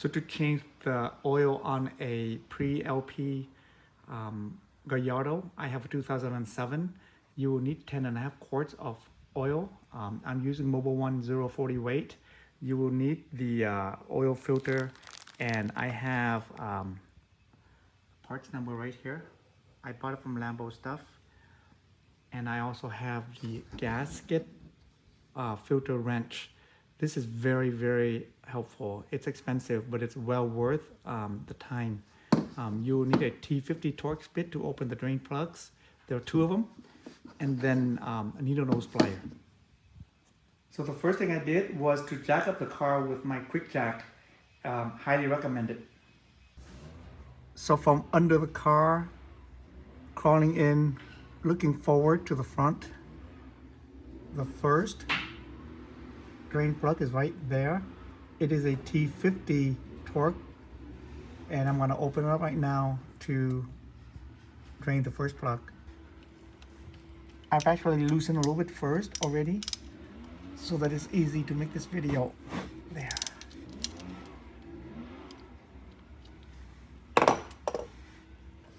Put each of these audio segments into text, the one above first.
So to change the oil on a pre-LP Gallardo, I have a 2007, you will need 10.5 quarts of oil. I'm using Mobile One 040 weight. You will need the oil filter, and I have parts number right here. I bought it from Lambo stuff. And I also have the gasket filter wrench. This is very, very helpful. It's expensive, but it's well worth the time. You will need a T50 Torx bit to open the drain plugs. There are 2 of them. And then a needle nose plier. So the first thing I did was to jack up the car with my quick jack. Highly recommended. So from under the car, crawling in, looking forward to the front, the first drain plug is right there. It is a T50 torque, and I'm going to open it up right now to drain the first plug. I've actually loosened a little bit first already so that it's easy to make this video. There.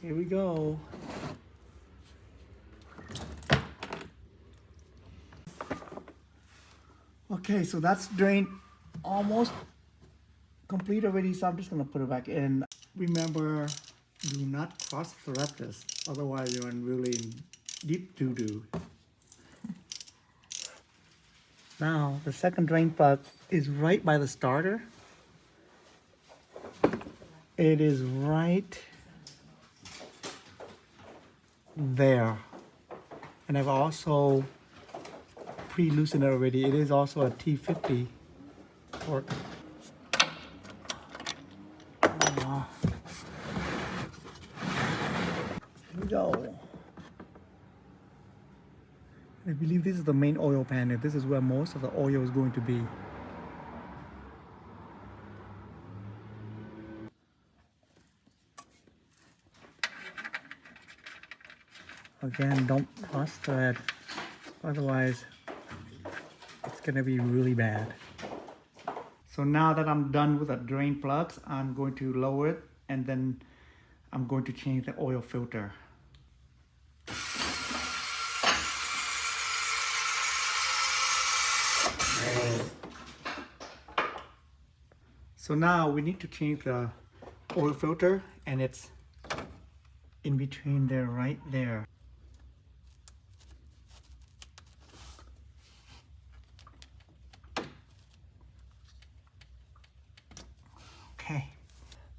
Here we go. Okay, so that's drained almost complete already, so I'm just gonna put it back in. Remember, do not cross thread this, otherwise you're in really deep doo-doo. Now, the second drain plug is right by the starter. It is right there. And I've also pre-loosened it already. It is also a T50 torque. Here we go. I believe this is the main oil pan. This is where most of the oil is going to be. Again, don't cross thread, otherwise it's gonna be really bad. So now that I'm done with the drain plugs, I'm going to lower it, and then I'm going to change the oil filter. So now we need to change the oil filter, and it's in between there, right there. Okay,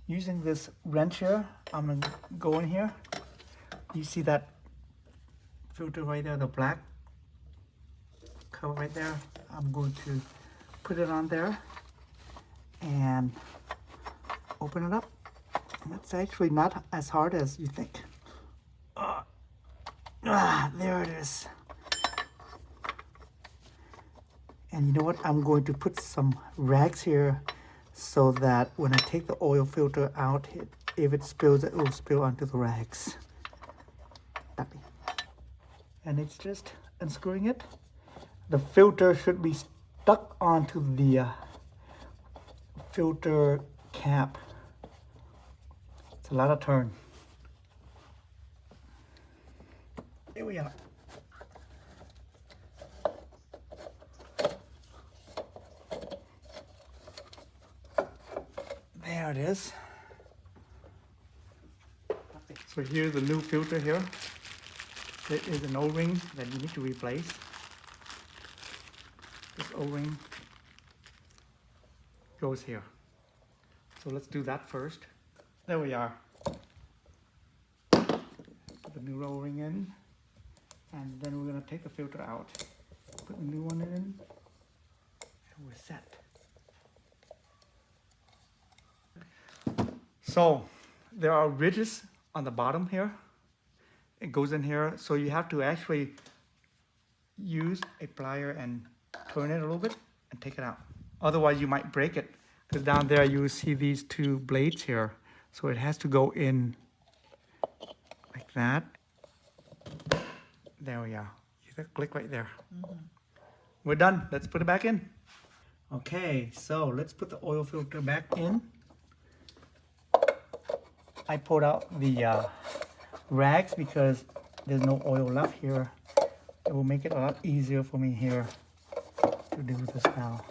using this wrench here, I'm gonna go in here. You see that filter right there, the black cover right there? I'm going to put it on there and open it up. And it's actually not as hard as you think. There it is. And you know what? I'm going to put some rags here so that when I take the oil filter out, if it spills, it will spill onto the rags. And it's just unscrewing it. The filter should be stuck onto the filter cap. It's a lot of turn. Here we are. There it is. So here's the new filter here. There is an O-ring that you need to replace. This O-ring goes here. So let's do that first. There we are. Put the new O-ring in, and then we're going to take the filter out. Put the new one in, and we're set. So there are ridges on the bottom here. It goes in here, so you have to actually use a plier and turn it a little bit and take it out. Otherwise you might break it, because down there you see these 2 blades here. So it has to go in like that. There we are. You click right there. We're done. Let's put it back in. Okay, so let's put the oil filter back in. I pulled out the rags because there's no oil left here. It will make it a lot easier for me here to do this now.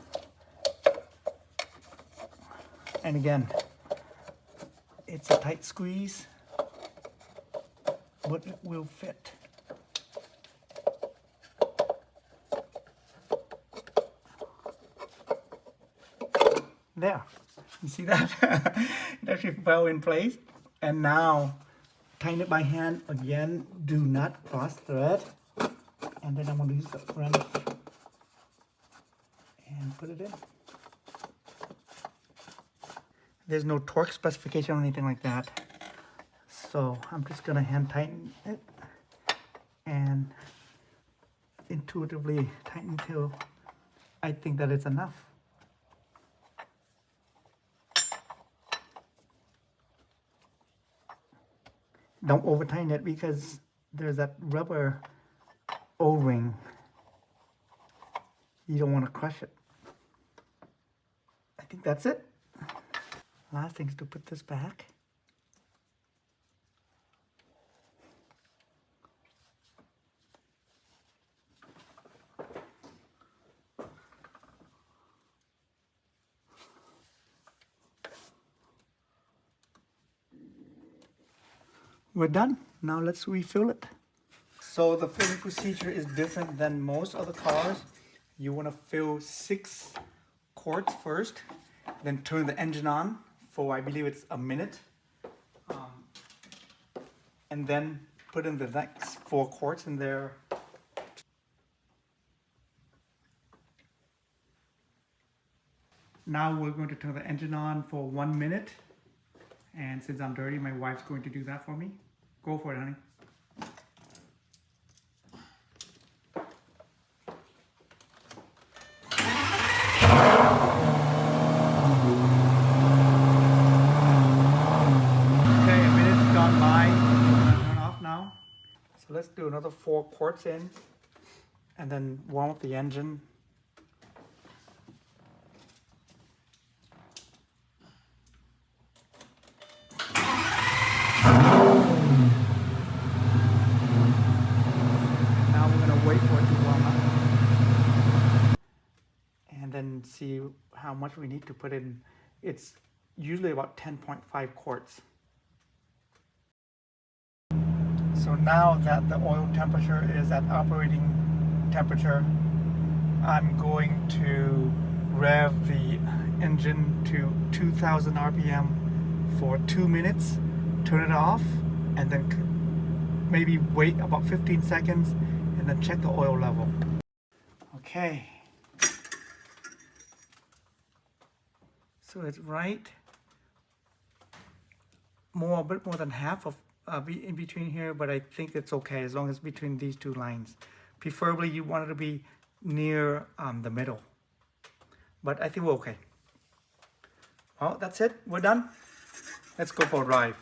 And again, it's a tight squeeze, but it will fit. There, you see that? It actually fell in place. And now, tighten it by hand again. Do not cross thread. And then I'm going to use the wrench and put it in. There's no torque specification or anything like that. So I'm just going to hand tighten it and intuitively tighten till I think that it's enough. Don't over tighten it because there's that rubber O-ring. You don't want to crush it. I think that's it. Last thing is to put this back. We're done. Now let's refill it. So the filling procedure is different than most other cars. You want to fill 6 quarts first, then turn the engine on for, I believe it's a minute. And then put in the next 4 quarts in there. Now we're going to turn the engine on for 1 minute. And since I'm dirty, my wife's going to do that for me. Go for it, honey. Okay, a minute's gone by. I'm gonna turn off now. So let's do another 4 quarts in, and then warm up the engine. Wait for it to warm up and then see how much we need to put in. It's usually about 10.5 quarts. So now that the oil temperature is at operating temperature, I'm going to rev the engine to 2000 RPM for 2 minutes, turn it off, and then maybe wait about 15 seconds and then check the oil level. Okay. So it's right a bit more than half of in between here, but I think it's okay as long as between these 2 lines. Preferably you want it to be near the middle, but I think we're okay. Well, that's it. We're done. Let's go for a drive.